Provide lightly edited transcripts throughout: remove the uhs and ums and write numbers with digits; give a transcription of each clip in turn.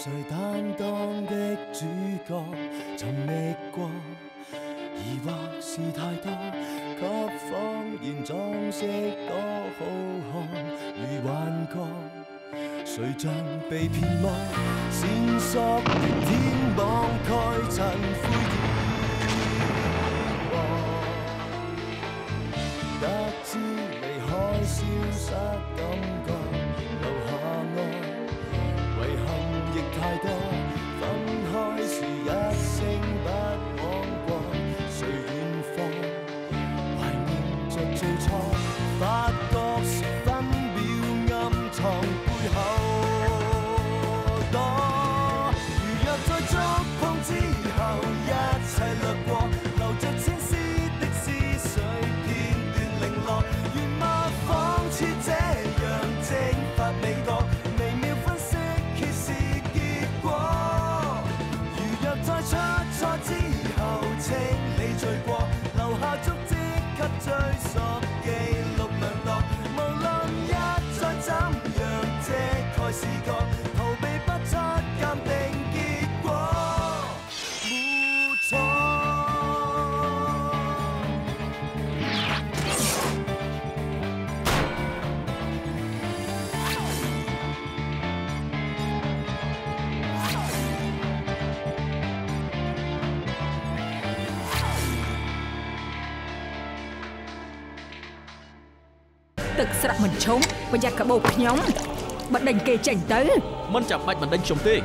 誰擔當的主角尋覓過，疑惑是太多，給謊言裝飾多好看如幻覺，誰像被騙魔，線索天網蓋塵灰意和，得知離開消失感覺，留下愛遺憾亦太多，分開時一聲不枉過，誰遠方懷念着最初，發覺是分秒暗藏背後躲，如若再觸碰之後一切掠過，留着千絲的思緒片段零落，原物仿似這樣蒸發味覺，微妙分析揭示結果，如若再出錯之後清理罪過，留下足跡給追溯記錄量度，無論一再怎樣遮蓋視覺，逃避不出鑑定結果，沒錯。ទឹកស្រាក់មិនឈុំប្រយ័ត្នកាបូបខ្ញុំបដិញគេចេញទៅមិនចាំបាច់បណ្ដេញខ្ញុំទេឥ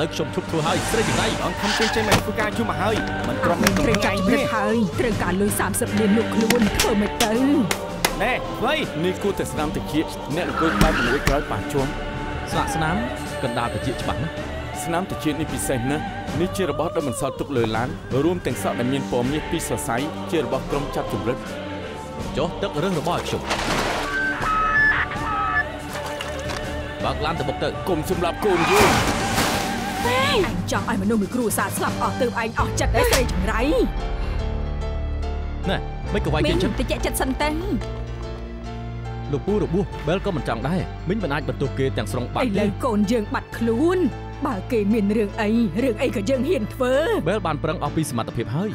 ឡូវខ្ញុំឈប់ធ្វើហើយស្រីចង្រៃអង្គខំពេញចេញមកធ្វើការយូរមកហើយមិនព្រមនឹងត្រូវការជំរិតហើយត្រូវការលុយ30លានលោកខ្លួនធ្វើមិនទៅណែវ៉ៃនេះគួរតែស្នាមតិចអ្នកអង្គុយបែបមួយក្រោយប៉ះជុំស្លាកស្នាមកណ្ដាលតិចច្បាស់ណាស់ស្នាមតិចនេះពិសេសណាស់នេះជារបស់ដែលមិនសល់ទុកលើឡានរួមទាំងសក់ដែលមានពណ៌មាសពីសរសៃជារបស់ក្រុមចាប់ជំរិតចុះទឹករឿងរបស់ខ្ញុំបើកឡានទៅបុកទៅគុំសម្រាប់កូនយើងអញចង់ឲ្យមនុស្សមួយគ្រួសារស្លាប់អស់ទើបឯងអស់ចិត្តហើយស្រីចង្រៃណែមិនក៏វាយគេចឹងតិចចិត្តសិនទៅលោកពូរបួសបែលក៏មិនចង់ដែរមិញមិនអាចបន្ទោសគេទាំងស្រុងបាត់ឥឡូវកូនយើងបាត់ខ្លួនបើគេមានរឿងអីក៏យើងហ៊ានធ្វើបែលបានប្រឹងអស់ពីសមត្ថភាពហើយ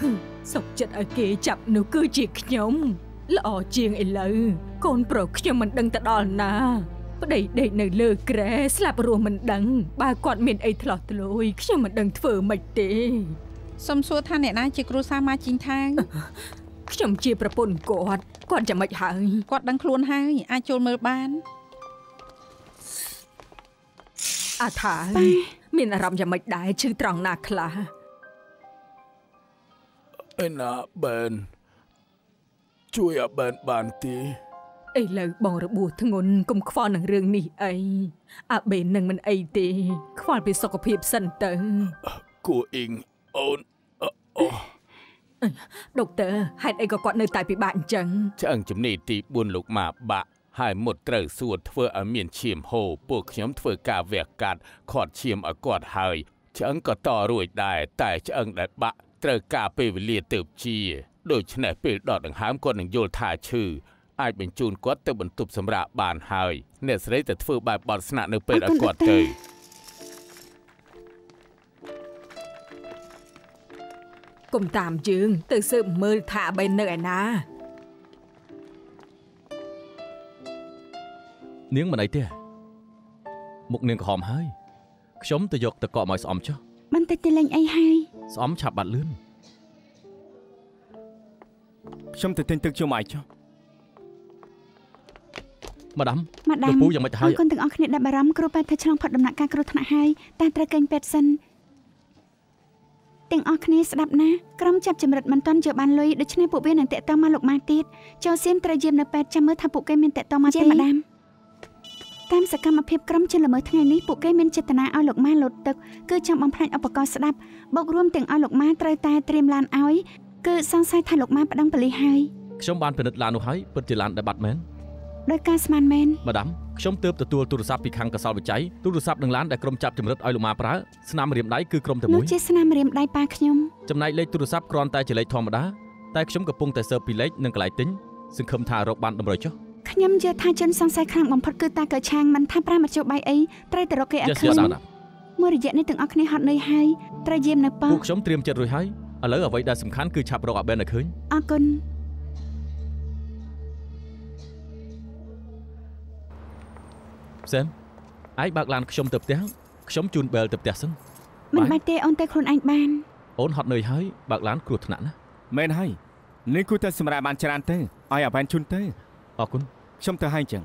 សុខចិត្តឲ្យគេចាប់នោះគឺជាខ្ញុំល្អជាងឥឡូវកូនប្រុសខ្ញុំមិនដឹងទៅដល់ណាប្តីដេកនៅលើគ្រែស្លាប់រស់មិនដឹងបើគាត់មានអីឆ្លោះធ្លួយខ្ញុំមិនដឹងធ្វើម៉េចទេសុំសួរថាអ្នកណាជាគ្រួសារម៉ាជីងថាងខ្ញុំជាប្រពន្ធគាត់ចាំមិនហើយគាត់ដឹងខ្លួនហើយអាចចូលមើលបានអាថាមានអារម្មណ៍យ៉ាងម៉េចដែរឈឺត្រង់ណាខ្លះឯណាបែនជួយអាបែនបានទេឥឡូវបងរបួសធ្ងន់កុំខ្វល់នឹងរឿងនេះអីអាបេននឹងមិនអីទេខ្វល់ពីសុខភាពសិនទៅគួរអ៊ីងអូនដុកទ័រហេតុអីក៏គាត់នៅតែពិបាកអញ្ចឹងឆ្អឹងជំនីទី4លោកម៉ាបាក់ហើយមុតត្រូវសួរធ្វើឲ្យមានឈាមហូរពួកខ្ញុំធ្វើការវះកាត់ខាត់ឈាមឲ្យគាត់ហើយឆ្អឹងក៏តរួចដែរតែឆ្អឹងដែលបាក់ត្រូវការពេលវេលាទៅជាដូច្នេះពេលដកដង្ហើមគាត់នឹងយល់ថាឈឺអាចបញ្ជូនគាត់ទៅបន្ទប់សម្រាកបានហើយអ្នកស្រីទៅធ្វើបែបបត់ស្នាក់នៅពេលឲ្យគាត់ទៅគុំតាមយើងទៅស៊ើបមើលថាបែននៅឯណានាងមិនអីទេមុខនាងក្រហមហើយខ្ញុំទៅយកទឹកកកមកស្អំចុះបន្តិចទៅលេងអីហើយស្អំឆាប់បាត់លឿនខ្ញុំទៅទិញទឹកជុំអាយចុះម៉ាដាមលោកពូយ៉ាងម៉េចទៅហើយអរគុណទាំងអស់គ្នាដែលបារម្ភគ្រូពេទ្យថាឆ្លងផុតដំណាក់កាលគ្រោះថ្នាក់ហើយតែត្រូវកេញពេទ្យសិនទាំងអស់គ្នាស្ដាប់ណាក្រុមចាប់ចម្រិតមិនទាន់យកបានលុយដូច្នេះពួកវានឹងតាក់ទងមកលោកម៉ាទៀតចូលសៀនត្រូវយាមនៅពេទ្យចាំមើលថាពួកគេមានតាក់ទងមកទេម៉ាដាមតាមសកម្មភាពក្រុមជិលល្មើសថ្ងៃនេះពួកគេមានចេតនាឲ្យលោកម៉ាលោតទឹកគឺចង់បំផ្លាញឧបករណ៍ស្ដាប់បូករួមទាំងឲ្យលោកម៉ាត្រូវតែត្រៀមឡានឲ្យគឺសង្ស័យថាលោកម៉ាប្តឹងប៉ូលីសហើយខ្ញុំបានពិនិត្យឡាននោះហើយពិតជាឡានដែលបាត់មែនដោយការស្មានមែនម៉ាដាមខ្ញុំទើបទទួលទូរស័ព្ទពីខាងកសលវិច័យទូរស័ព្ទនឹងឡានដែលក្រុមចាប់ចម្រិតឲ្យលោកម៉ាប្រើស្នាមម្រាមដៃគឺក្រុមតែមួយនោះជាស្នាមម្រាមដៃប៉ាខ្ញុំចំណែកលេខទូរស័ព្ទគ្រាន់តែជាលេខធម្មតាតែខ្ញុំកំពុងតែស៊ើបពីលេខនិងកន្លែងទិញសង្ឃឹមថារកបានតម្រូវចុះខ្ញុំយល់ថាជនសង្ស័យខ្លាំងបំផុតគឺតាកើឆាងមិនថាប្រាមជ្ឈបាយអីត្រូវតែរកគេឲ្យឃើញ មួយរយៈនេះទាំងអស់គ្នាហត់នឿយហើយត្រូវយាមនៅប៉ុ ពួកខ្ញុំត្រៀមចិត្តរួចហើយឥឡូវអ្វីដែលសំខាន់គឺឆាប់រកអាបែនឲ្យឃើញ អរគុណ សែមឯងបើកឡានខ្ញុំទៅផ្ទះខ្ញុំជូនបែលទៅផ្ទះសិន មិនបាច់ទេអូនទៅខ្លួនឯងបាន អូនហត់នឿយហើយបើកឡានគ្រោះថ្នាក់ណា មែនហើយនេះគូតែសម្រាប់បានច្រើនទៅឲ្យអាបែនជូនទៅ អរគុណ ខ្ញុំទៅឲ្យចឹង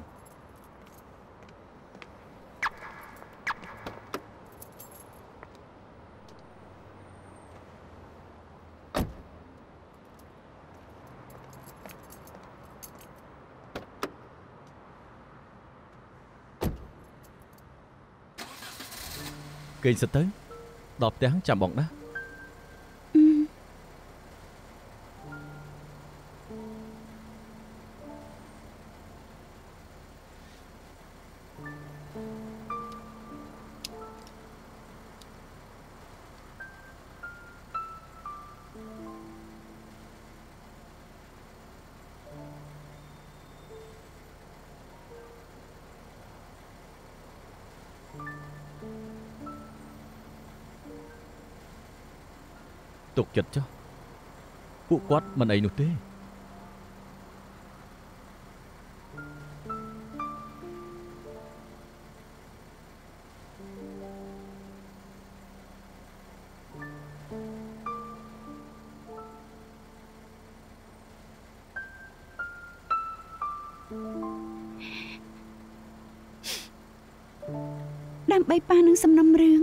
គេងសិតទៅដល់ផ្ទះចាំបងណា ទុកចិត្តចុះពួកគាត់មិនអីនោះទេ ដើម្បីប៉ះនឹងសំណុំរឿង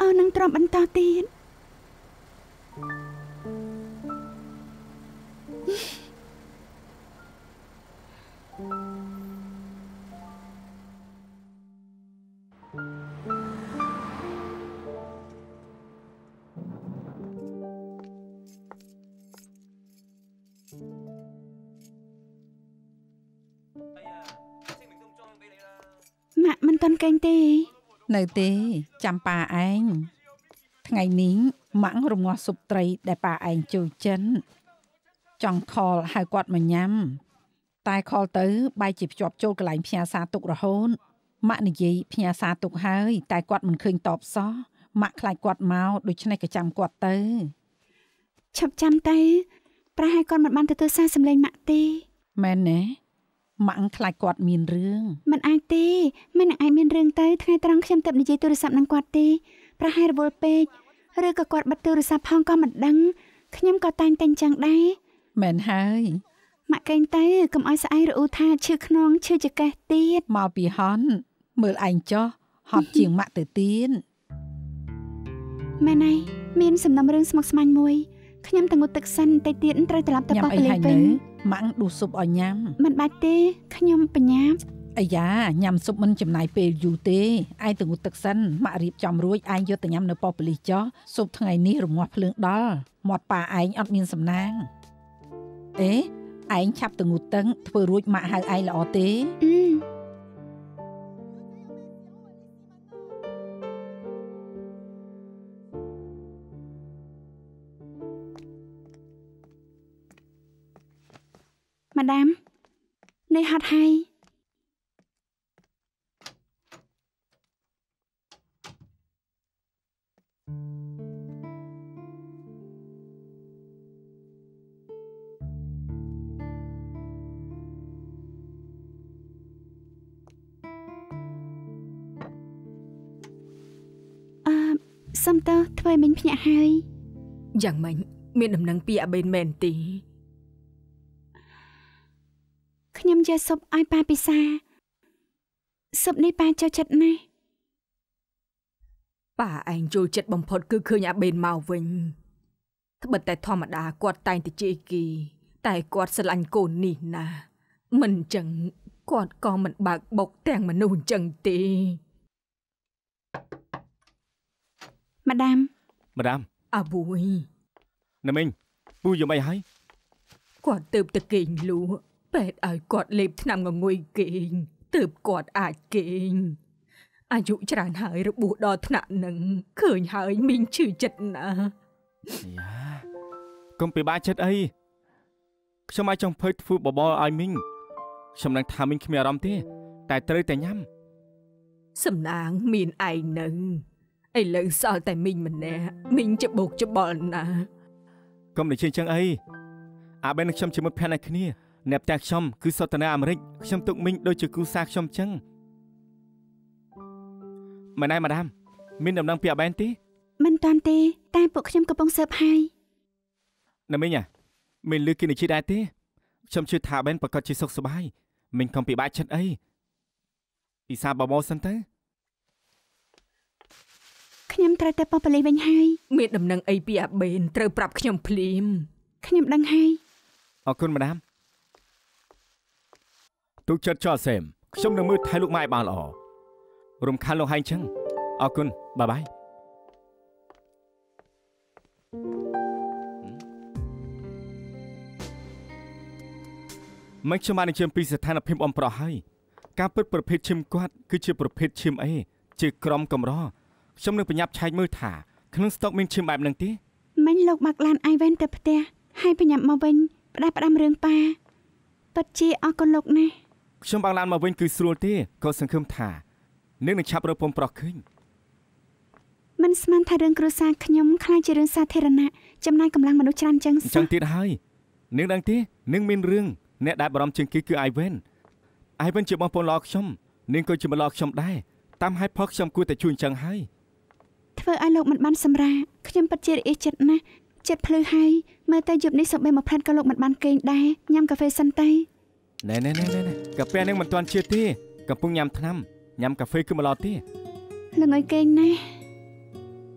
អូននឹងទ្រាំបន្តទៀត ម៉ាក់មិនទាន់កេងទេ នៅទេចាំប៉ាឯងថ្ងៃនេះម៉ាក់រងាស់ស៊ុបត្រីដែលប៉ាឯងចូលចិនចង់ខលហៅគាត់មកញ៉ាំតែខលទៅបែរជាភ្ជាប់ចូលកន្លែងផ្ញើសារទុករហូតម៉ាក់និយាយផ្ញើសារទុកហើយតែគាត់មិនឃើញតបសោះម៉ាក់ខ្លាចគាត់មកដូច្នេះក៏ចាំគាត់ទៅ ឈប់ចាំទៅប្រហែលគាត់មិនបានទទួលសារសម្លេងម៉ាក់ទេ មែនទេម៉ាក់ខ្លាចគាត់មានរឿង មិនអាចទេមិននឹងអាចមានរឿងទៅថ្ងៃត្រង់ខ្ញុំទៅនិយាយទូរស័ព្ទនឹងគាត់ទេប្រហែលរវល់ពេកឬក៏គាត់បិទទូរស័ព្ទផងក៏មិនដឹងខ្ញុំក៏តែងតែអញ្ចឹងដែរ មែនហើយ ម៉ាក់កេងទៅកុំឲ្យស្អែករអ៊ូថាឈឺខ្នងឈឺចកេះទៀត មកពីហន់មើលឯងចុះហត់ជាងម៉ាក់ទៅទៀត មែនហើយមានសំណុំរឿងស្មុគស្មាញមួយខ្ញុំទៅងូតទឹកសិនតិចទៀតត្រូវត្រឡប់ទៅប៉ះប៉លីវិញ ម៉ាក់ដួសស៊ុបឲ្យញ៉ាំ មិនបាច់ទេខ្ញុំបញ្ញាប់ អាយ៉ាញ៉ាំស៊ុបមិនចំណាយពេលយូរទេឯងទៅងូតទឹកសិនម៉ាក់រៀបចំរួចឯងយកទៅញ៉ាំនៅប៉ប៉លីចុះស៊ុបថ្ងៃនេះរងាស់ភ្លើងដល់មាត់ប៉ាឯងអត់មានសំណាងអេឯងឆាប់ទៅងូតទឹកធ្វើរួចម៉ាក់ហៅឯងល្អទេ ម៉ាដាមនេះហត់ហើយ សុំតើធ្វើឲ្យមិញភ្ញាក់ហើយ យ៉ាងម៉េចមានដំណឹងពីអាបេនមែនទេ ខ្ញុំយកស៊ុបឲ្យប៉ាពិសាស៊ុបនេះប៉ាចូលចិត្តណាស់ ប៉ាឯងចូលចិត្តបំផុតគឺឃើញអាបេនមកវិញត្បិតតែធម្មតាគាត់តែងតែជេរគេតែគាត់ស្រឡាញ់កូននេះណាស់មិនអញ្ចឹងគាត់ក៏មិនបើកបុកទាំងមនុស្សអញ្ចឹងទេ ម៉ាដាម អាវុយ ណាមីងពូយំអីហើយ គាត់ទៅតែគេងលក់ពេទ្យឲ្យគាត់លេបថ្នាំងងុយគេងទៅគាត់អាចគេងអាយុច្រើនហើយរបួសដល់ថ្នាក់នឹងឃើញហើយមីងឈឺចិត្តណាស់ យ៉ាកុំពិបាកចិត្តអីខ្ញុំអាចចង់ភើយធ្វើបបរឲ្យមីងខ្ញុំនឹងថាមីងគ្មានអារម្មណ៍ទេតែត្រូវតែញ៉ាំ សំណាងមានឯងនឹង ឥឡូវសល់តែមីងម្នាក់មីងច្បោកច្បល់ណាស់ កុំនិយាយចឹងអីអាបែននឹងខ្ញុំជាមិត្តភក្តិឲ្យគ្នាអ្នកផ្ទះខ្ញុំគឺសុទ្ធតែនៅអាមេរិកខ្ញុំទុកមីងដូចជាគូសារខ្ញុំចឹងម៉ែណែម៉ាដាមមានដំណឹងពីអាបែនទេ មិនតាន់ទេតែពួកខ្ញុំកំពុងស៊ើបហើយ ណាមីងមានលឺគេនិយាយដែរទេខ្ញុំជឿថាអាបែនប្រកាសជាសុខសប្បាយមីងកុំពិបាកចិត្តអីអ៊ីសាបបោសិនទៅ ខ្ញុំត្រូវទៅប៉ប៉ូលីសវិញហើយ មានដំណឹងអីពីអាបេនត្រូវប្រាប់ខ្ញុំភ្លាម ខ្ញុំដឹងហើយ អរគុណម៉ាដាមទុកចិត្តចោលសែមខ្ញុំនឹងមើលថែលោកម៉ែបានល្អរំខានលោកហែងចឹងអរគុណបាយបាយមិនខ្ញុំបាននិយាយពីស្ថានភាពអំប្រោះហើយការពិតប្រភេទឈាមគាត់គឺជាប្រភេទឈាមអេជាក្រុមកម្រខ្ញុំនឹងបញ្ញាប់ឆែកមើលថាក្នុងស្តុកមានឈាមបែបហ្នឹងទេ មិញលោកបាក់ឡានអៃវ៉ែនទៅផ្ទះហើយបញ្ញាប់មកវិញផ្ដាំរឿងប៉ាពិតជាអរគុណលោកណាស់ ខ្ញុំបាក់ឡានមកវិញគឺស្រួលទេក៏សង្ឃឹមថានឹងឆាប់រកពំប្រុសឃើញ មិនស្មានថារឿងគ្រួសារខ្ញុំខ្លាចជារឿងសាធារណៈចំណាយកម្លាំងមនុស្សច្រើនចឹង ចឹងទៀតហើយនឹងដឹងទេនឹងមានរឿងអ្នកដែលបារម្ភជាងគេគឺអៃវ៉ែនជាបងប្អូនល្អខ្ញុំនឹងក៏ជាម្លោះខ្ញុំដែរតាមហេតុផលខ្ញុំគួរតែជួយចឹងហើយ ធ្វើឲ្យលោកមិនបានសម្រាកខ្ញុំពិតជារអៀសចិត្តណាស់ចិត្តភ្លឺហើយមើលទៅយប់នេះសូម្បីមួយផ្លែតក៏លោកមិនបានគេងដែរញ៉ាំកាហ្វេសិនទៅ ណែកាហ្វេនឹងមិនទាន់ជឿទេកំពុងញ៉ាំថ្នាំញ៉ាំកាហ្វេគឺម្លោះទេ ល្ងុយគេងណាស់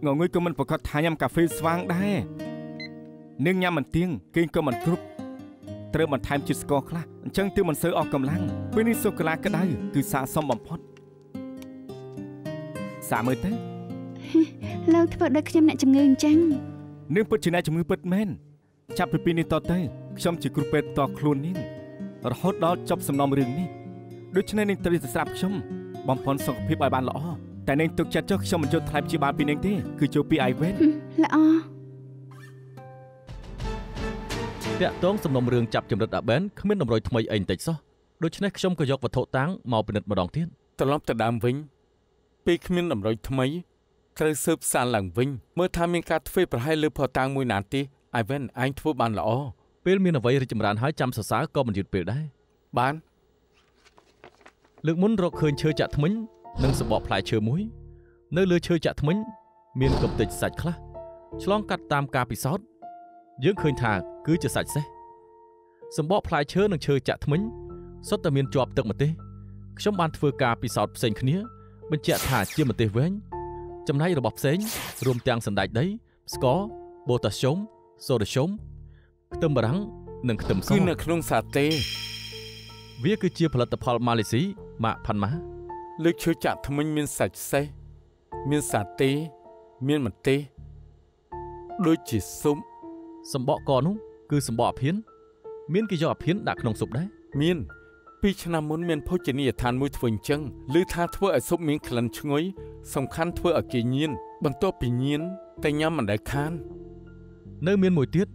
ងងុយក៏មិនប្រកាសថាញ៉ាំកាហ្វេស្វាងដែរនឹងញ៉ាំមិនទៀងគេងក៏មិនគ្រប់ត្រូវបន្ថែមជាតិស្ករខ្លះអញ្ចឹងទើបមិនសូវអស់កម្លាំងពេលនេះសូកូឡាក្តៅគឺស័ក្តិសមបំផុតសាមើលទៅ លោកធ្វើដូចខ្ញុំអ្នកជំងឺអញ្ចឹង នឹងពិតជាអ្នកជំងឺពិតមែនចាប់ពីពេលនេះតទៅខ្ញុំជាគ្រូពេទ្យតខ្លួននាងរហូតដល់ចប់សំណុំរឿងនេះដូច្នេះនាងត្រូវទៅស្រាប់ខ្ញុំបំផុនសុខភាពឲ្យបានល្អតែនាងទុកចិត្តចុះខ្ញុំមិនយកថ្លៃព្យាបាលពីនាងទេគឺចូលពីអៃវ៉ែន ល្អ តាក់ទងសំណុំរឿងចាប់ចម្រិតអាប៊ែនគ្មានតម្រុយថ្មីអីបន្តិចសោះដូច្នេះខ្ញុំក៏យកវត្ថុតាំងមកពិនិត្យម្ដងទៀត ត្រឡប់ទៅដើមវិញពេលគ្មានតម្រុយថ្មីត្រូវស៊ើបសាលឡើងវិញមើលថាមានការធ្វើប្រហែលលើផតាំងមួយណាទេអៃវ៉ែនឯងធ្វើបានល្អ ពេលមានអ្វីរីកចម្រើនហើយចាំសរសើរក៏មិនយឺតពេលដែរ បាន លើកមុនរកឃើញឈើចាក់ធ្មេញនិងសម្បកផ្លែឈើមួយនៅលើឈើចាក់ធ្មេញមានកម្ទេចសាច់ខ្លះឆ្លងកាត់តាមការពិសោធន៍យើងឃើញថាគឺជាសាច់សេះសម្បកផ្លែឈើនិងឈើចាក់ធ្មេញសុទ្ធតែមានជាប់ទឹកម្ទេសខ្ញុំបានធ្វើការពិសោធន៍ផ្សេងគ្នាបញ្ជាក់ថាជាម្ទេសវែងចំណែករបស់ផ្សេងរួមទាំងសណ្តែកដីស្ករបូតាស្យូមសូដ្យស្យូមខ្ទឹមបារាំងនិងខ្ទឹមស គឺនៅក្នុងសាតេ វាគឺជាផលិតផលម៉ាឡេស៊ីម៉ាក់ផាន់ម៉ា លើកឈើចាក់ធ្មេញមានសាច់សេះមានសាតេមានម្ទេសដូចជាស៊ុប សម្បកកនោះគឺសម្បកអាភៀនមានគេយកអាភៀនដាក់ក្នុងស៊ុបដែរ មាន2ឆ្នាំមុនមានភោជនីយដ្ឋានមួយធ្វើអញ្ចឹងឮថាធ្វើឲ្យស៊ុបមានក្លិនឈ្ងុយសំខាន់ធ្វើឲ្យគេញៀនបន្ទាប់ពីញៀនតែញ៉ាំមិនដែលខាន នៅមានមួយទៀត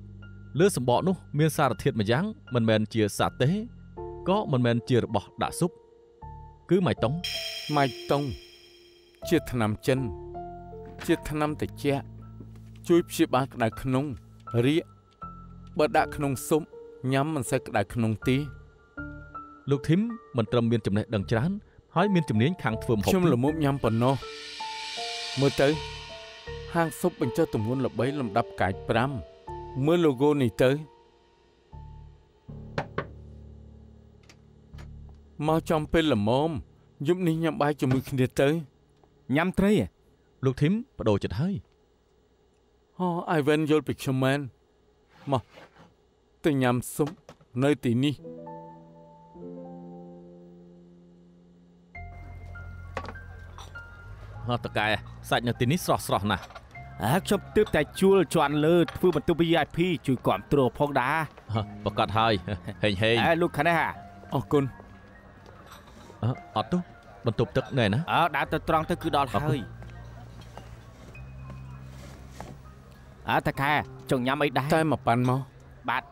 លើសម្បកនោះមានសារធាតុមួយយ៉ាងមិនមែនជាសាតេក៏មិនមែនជារបស់ដាក់ស៊ុបគឺម៉ៃតុង ម៉ៃតុងជាថ្នាំចិនជាថ្នាំត្រជាក់ជួយព្យាបាលក្តៅក្នុងរាគបើដាក់ក្នុងស៊ុបញ៉ាំមិនសូវក្តៅក្នុងទេ លោកធីមមិនត្រឹមមានចំណេះដឹងច្រើនហើយមានជំនាញខាងធ្វើម្ហូប ខ្ញុំល្មមញ៉ាំប៉ុណ្ណោះមើលទៅហាងស៊ុបបញ្ចុះទម្ងន់ល្បីលំដាប់កាយ5មើល logo នេះទៅមកចំពេលល្មមយប់នេះញ៉ាំបាយជាមួយគ្នាទៅ ញ៉ាំត្រី លោកធីមបដូរចិត្តហើយ អូអៃវ៉ែនយល់ពីខ្ញុំមែនមកទៅញ៉ាំស៊ុបនៅទីនេះ តកែសាច់នៅទីនេះស្រស់ណាស់ ខ្ញុំទើបតែជួលជាន់លើធ្វើបន្ទប់ VIP ជួយគ្រប់គ្រងផងដែរ ប្រកាសហើយហេង លោកខាងនេះ អរគុណ អត់ទៅបន្ទប់ទឹកណែណា ដើរទៅត្រង់ទៅគឺដល់ហើយតាខែចង់ញ៉ាំអីដែរ តែមកប៉ាន់មក បាទ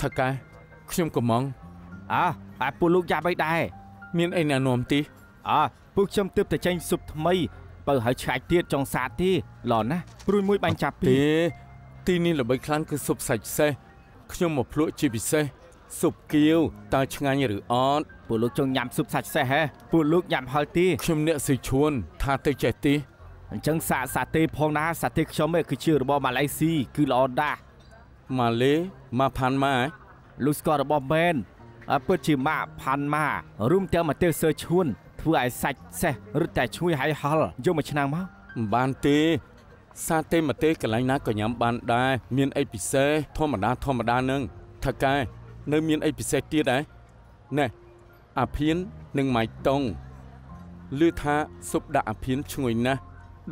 ថកែខ្ញុំកំង ពួកលោកយ៉ាប់អីដែរ មានអីណែនាំទី ច ពួកខ្ញុំទើបតែចេញស៊ុបថ្មីបើហើយឆ្ងាយទៀតចង់សាទេឡនណាព្រួយមួយបាញ់ចាប់ពីទីនេះល្បីខ្លាំងគឺស៊ុបសាច់សេះខ្ញុំមកភ្លក់ជាពិសេសស៊ុបគៀវតើឆ្ងាញ់ឬអត់ពួកលោកចង់ញ៉ាំស៊ុបសាច់សេះហ៎ពួកលោកញ៉ាំហើយទេខ្ញុំអ្នកសឺឈួនថាទៅចេះទេអញ្ចឹងសាទេផងណាសាទេខ្ញុំគឺជារបស់ម៉ាឡេស៊ីគឺល្អដាស់ម៉ាឡេម៉ាផាន់ម៉ាលោកស្គាល់របស់មែនពិតជាម៉ាផាន់ម៉ារួមទាំងមកទេសើឈួនធ្វើឲ្យសាច់សេះរឹតតែឈ្ងុយហើយហល់យកមួយឆ្នាំមកមិនបានទេសាទេមកទេសកន្លែងណាក៏ញ៉ាំបានដែរមានអីពិសេសធម្មតានឹងថាកែនៅមានអីពិសេសទៀតដែរណែអាភៀននិងម៉ៃតុងឮថាស៊ុបដាក់អាភៀនឈ្ងុយណាស់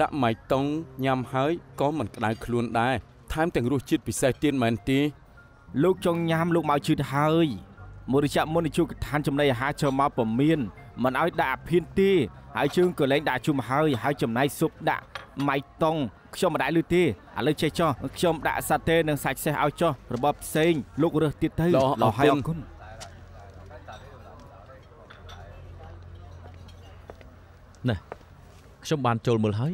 ដាក់ម៉ៃតុងញ៉ាំហើយក៏មិនក្តៅខ្លួនដែរថែមទាំងរសជាតិពិសេសទៀតមែនទេលោកចង់ញ៉ាំលោកមកជឿហើយមុនរយៈមុនជួបកឋានចំណីអាហារចូលមកពមៀនមិនឲ្យដាក់អាភៀនទេហើយជើងក៏លែងដាក់ជុំហើយចំណាយស៊ុបដាក់ម៉ៃតុងខ្ញុំមិនដែរលឺទេឥឡូវចេះចោះខ្ញុំដាក់សាតេនិងសាច់សេះឲ្យចោះរបបផ្សេងលោករើសទៀតទៅល្អហើយអរគុណណែខ្ញុំបានចូលមើលហើយ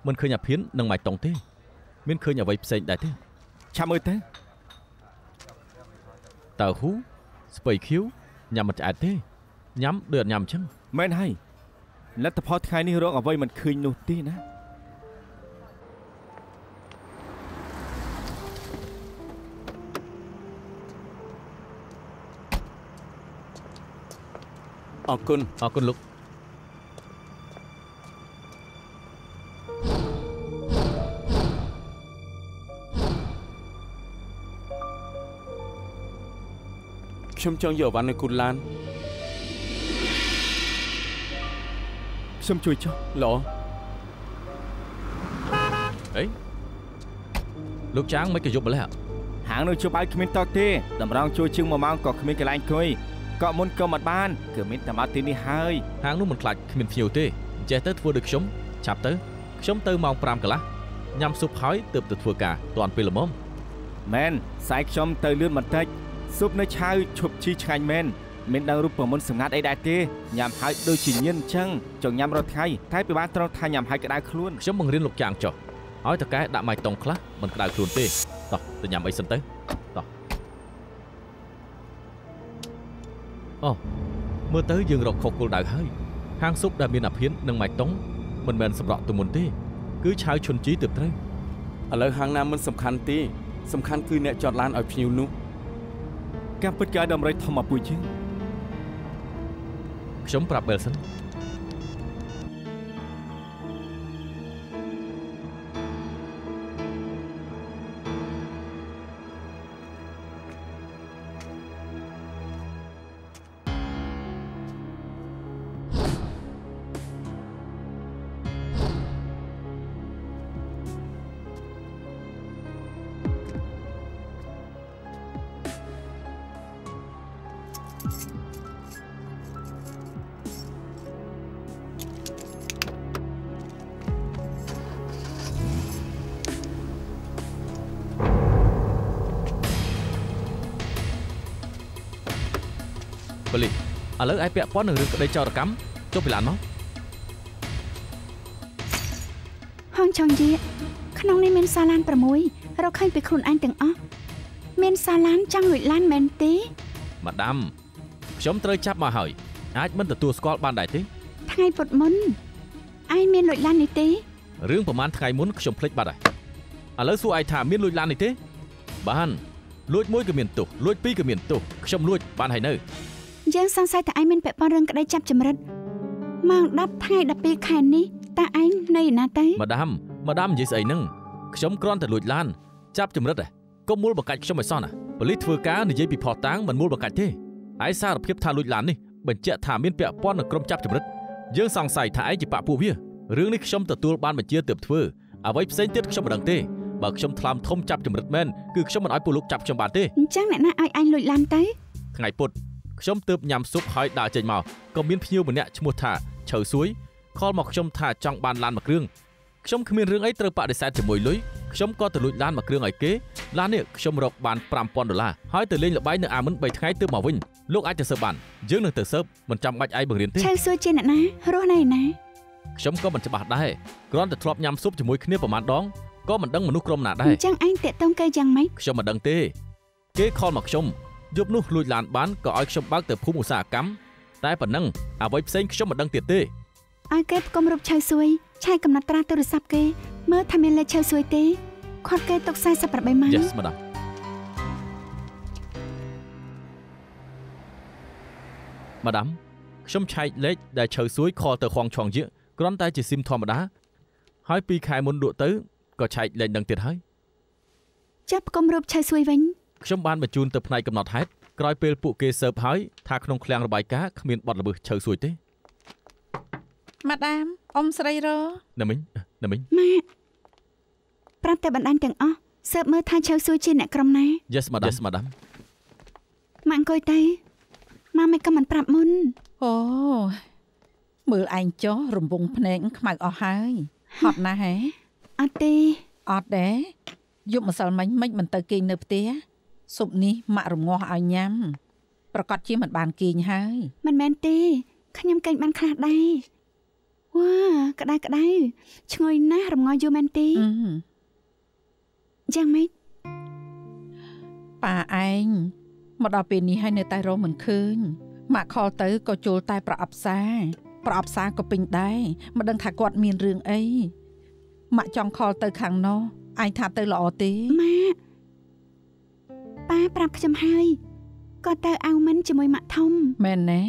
មិនឃើញអាភៀននិងម៉ៃតុងទេមានឃើញអ្វីផ្សេងដែរទេឆាប់មើលទៅតើហ៊ូស្ពៃខៀវញ៉ាំមិនឆ្អែតទេញ៉ាំដូចអត់ញ៉ាំអញ្ចឹងមែនហើយលទ្ធផលថ្ងៃនេះរកអ្វីមិនឃើញនោះទេណាអរគុណលោកខ្ញុំចង់យកអវ៉ាន់នៅគូឡានខ្ញុំជួយចុះល្អអីលោកចាងមិនក៏យប់ម្លេះហាងនៅជប់ឲ្យគ្មានតទេតម្រង់ជួយជាង1ម៉ោងក៏គ្មានកន្លែងអង្គុយក៏មុនក៏មិនបានគឺមានតែមកទីនេះហើយហាងនោះមិនខ្លាចគ្មានភ្ញៀវទេចេះទៅធ្វើដូចខ្ញុំឆាប់ទៅខ្ញុំទៅម៉ោង5កន្លះញ៉ាំស៊ុបហើយទើបទៅធ្វើការតាន់ពេលល្មមមែនស្អែកខ្ញុំទៅលឿនបន្តិចស៊ុបនៅឆៅឈប់ជីឆ្ងាញ់មែនមានដឹងរូបប្រមុនសម្ងាត់អីដែរទេញ៉ាំហើយដូចជាញៀនអញ្ចឹងចង់ញ៉ាំរាល់ថ្ងៃតែពិបាកត្រង់ថាញ៉ាំហើយក្តៅខ្លួនខ្ញុំបង្រៀនលោកចាងចុះឲ្យតកែដាក់ម៉ៃតុងខ្លះមិនក្តៅខ្លួនទេតោះទៅញ៉ាំអីសិនទៅតោះអូមើលទៅយើងរកខុសគោលដៅហើយហាងស៊ុបដែលមានអាភៀននិងម៉ៃតុងមិនមែនសម្រក់ទៅមុនទេគឺឆៅឈុនជីទើបត្រូវឥឡូវហាងណាមិនសំខាន់ទេសំខាន់គឺអ្នកចតឡានឲ្យភ្ញៀវនោះការពិតកាយដំរីធំមកពួយជាងខ្ញុំប្រាប់បែលសិនប៉ូលីសឥឡូវឯងពាក់ព័ន្ធនឹងរឿងក្តីចោរកម្មចុះពីឡានមកហងចង់យាក្នុងនេះមានសាឡាន6រកឃើញពីខ្លួនឯងទាំងអស់មានសាឡានចង់លួចឡានមែនទេម៉ាដាមខ្ញុំត្រូវចាប់មកហើយអាចមិនទទួលស្គាល់បានដែរទេថ្ងៃពុតមុនឯងមានលួចឡាននេះទេរឿងប្រហែលថ្ងៃមុនខ្ញុំភ្លេចបាត់ហើយឥឡូវសួរឯងថាមានលួចឡាននេះទេបានលួច1ក៏មានទោសលួច2ក៏មានទោសខ្ញុំលួចបានហើយនៅយើងសង្ស័យថាឯងមានពាក់ព័ន្ធរឿងក្តីចាប់ចម្រិតម៉ោង10ថ្ងៃ12ខែនេះតើឯងនៅណាទៅម៉ាដាមនិយាយស្អីហ្នឹងខ្ញុំគ្រាន់តែលួចឡានចាប់ចម្រិតកុំមូលបង្កាច់ខ្ញុំឲ្យសោះណាប៉ូលីសធ្វើការនិយាយពីផុសតាងមិនមូលបង្កាច់ទេឯងសារភាពថាលួចឡាននេះបញ្ជាក់ថាមានពាក់ព័ន្ធនឹងក្រុមចាប់ចម្រិតយើងសង្ស័យថាឯងជាបាក់ពួកវារឿងនេះខ្ញុំទទួលបានបញ្ជាទើបធ្វើអ្វីផ្សេងទៀតខ្ញុំមិនដឹងទេបើខ្ញុំថ្លើមធំចាប់ចម្រិតមែនគឺខ្ញុំមិនឲ្យពលលោកចាប់ខ្ញុំបានទេអញ្ចឹងអ្នកណាឲ្យឯងលួចឡានទៅថ្ងៃពុធខ្ញុំទើបញ៉ាំស៊ុបហើយដើរចេញមកក៏មានភ្ញៀវម្នាក់ឈ្មោះថាឆៅស៊ួយខលមកខ្ញុំថាចង់បានឡានមួយគ្រឿងខ្ញុំគ្មានរឿងអីត្រូវបដិសេធជាមួយលុយខ្ញុំក៏ទៅលួចឡានមួយគ្រឿងឲ្យគេ ឡាននេះខ្ញុំរកបាន$5000ហើយទៅលេងល្បែងនៅអាមិន3ថ្ងៃទើបមកវិញលោកអាចទៅស៊ើបបានយើងនឹងទៅស៊ើបមិនចាំបាច់ឯងបង្រៀនទេឆៅសួយជាអ្នកណារស់នៅណាខ្ញុំក៏មិនច្បាស់ដែរគ្រាន់តែធ្លាប់ញ៉ាំស៊ុបជាមួយគ្នាប្រហែលដងក៏មិនដឹងមនុស្សក្រុមណាដែរអញ្ចឹងឯងតាក់ទងគេយ៉ាងម៉េចខ្ញុំមិនដឹងទេគេខលមកខ្ញុំយប់នោះលួចឡានបានក៏ឲ្យខ្ញុំបើកទៅភូមិឧស្សាហកម្មតែប៉ុណ្ណឹងអ្វីផ្សេងខ្ញុំមិនដឹងទៀតទេឲ្យគេផ្គុំរូបឆៅសួយឆែកកំណត់ត្រាទូរស័ព្ទគេមើលថាមានលេខឆៅសួយទេខាត់គេទុក48ម៉ោង Yes madam ម៉ាដាមខ្ញុំឆែកលេខដែលឆៅសួយខលទៅខងឆងយៈគ្រាន់តែជាស៊ីមធម្មតាហើយ2ខែមុនលក់ទៅក៏ឆែកលេខនឹងទៀតហើយចាប់ផ្គុំរូបឆៅសួយវិញខ្ញុំបានបញ្ជូនទៅផ្នែកកំណត់ហេតុក្រោយពេលពួកគេស៊ើបហើយថាក្នុងឃ្លាំងរបាយការណ៍គ្មានបទល្មើសឆៅសួយទេម៉ាដាមអ៊ំស្រីរណាមិញម៉ាប្រាប់តែបណ្ដាញទាំងអស់ស៊ើបមើលថាឆៅសួយជាអ្នកក្រុមណា Yes madam ម៉ាអង្គុយទៅម៉ាមិនក៏មិនប្រាប់មុនអូមើលឯងចុះរំវងភ្នែកខ្មៅអស់ហើយហត់ណាស់ហ៎អត់ទេអត់ទេយប់ម្សិលមិញមិនទៅគេងនៅផ្ទះស៊ុបនេះម៉ាក់រងាស់ឲ្យញ៉ាំប្រកាសជាមិនបានគេងហើយមិនមែនទេខ្ញុំគេងបានខ្លះដែរវ៉ាក្តៅឈ្ងុយណាស់រងាស់យូរមែនទេយ៉ាងម៉េចប៉ាឯងមកដល់ពេលនេះហើយនៅតែរកមិនឃើញម៉ាក់ខលទៅក៏ចូលតែប្រអប់សារក៏ពេញដែរមិនដឹងថាគាត់មានរឿងអីម៉ាក់ចង់ខលទៅខាងនោះឯងថាទៅល្អទេម៉ាក់ប៉ាប្រាប់ខ្ញុំហើយគាត់ទៅអៅមិនជាមួយម៉ាក់ធំមែនទេ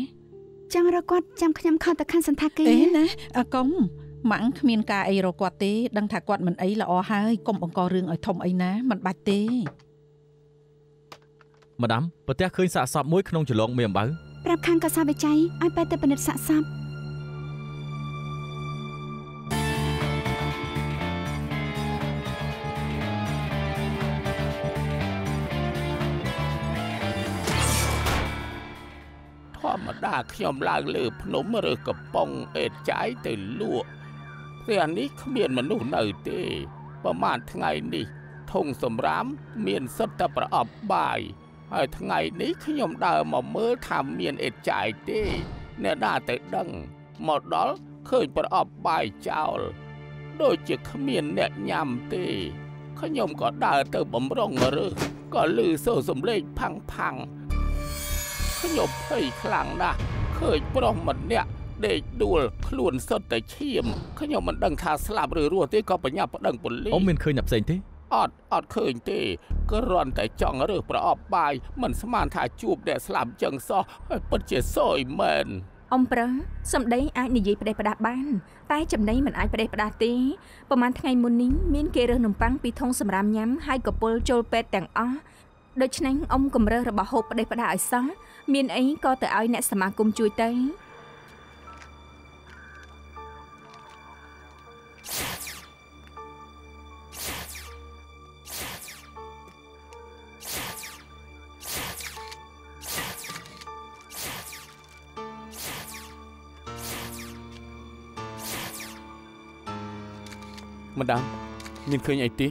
ចង់រកគាត់ចាំខ្ញុំខលទៅខាងសន្តាគារអេណាអកុំម៉ាក់គ្មានការអីរកគាត់ទេដឹងថាគាត់មិនអីល្អហើយកុំបង្ករឿងឲ្យធំអីណាមិនបាច់ទេម៉ាដាមប្រទះឃើញសាកសពមួយក្នុងចលងមេអំបៅប្រាប់ខាងកសាវិច័យឲ្យបែរទៅពិនិត្យសាកសពធម្មតាខ្ញុំឡើងលើភ្នំឬកំប៉ុងអេតចាយទៅលក់ព្រះនេះគ្មានមនុស្សនៅទេប្រហែលថ្ងៃនេះធុងសម្រាមមានសិតតែប្រអប់បាយហើយថ្ងៃនេះខ្ញុំដើរមកមើលថាមានអេតចាយទេអ្នកណាទៅដឹងមកដល់ឃើញប្រអប់បាយចោលដូចជាគ្មានអ្នកញ៉ាំទេខ្ញុំក៏ដើរទៅបំរុងរើសក៏ឮសូរសំឡេងផាំងខ្ញុំភ័យខ្លាំងណាស់ឃើញប្រុសម្នាក់ដេកដួលខ្លួនសុទ្ធតែឈាមខ្ញុំមិនដឹងថាស្លាប់ឬរស់ទេក៏បញ្ញាប្តឹងប៉ូលីសអ៊ំមានឃើញអ្នកផ្សេងទេអត់ឃើញទេគ្រាន់តែចង់រើសប្រអប់បាយមិនស្មានថាជួបអ្នកស្លាប់ចឹងសោះហើយពិតជាសោយមែនអ៊ំប្រឹងសម្ដីអាចនិយាយផ្ដេសផ្ដាស់បានតែចំណីមិនអាចផ្ដេសផ្ដាស់ទេប្រហែលថ្ងៃមុននេះមានគេរើសនំប៉័ងពីធុងសម្រាមញ៉ាំហើយក៏ពុលចូលពេទ្យទាំងអស់ដូច្នេះអ៊ំកំរើសរបស់ហូបផ្ដេសផ្ដាស់ឲ្យសោះមានអីក៏ទៅឲ្យអ្នកសមាគមជួយទៅម្ដងមានឃើញអីទេ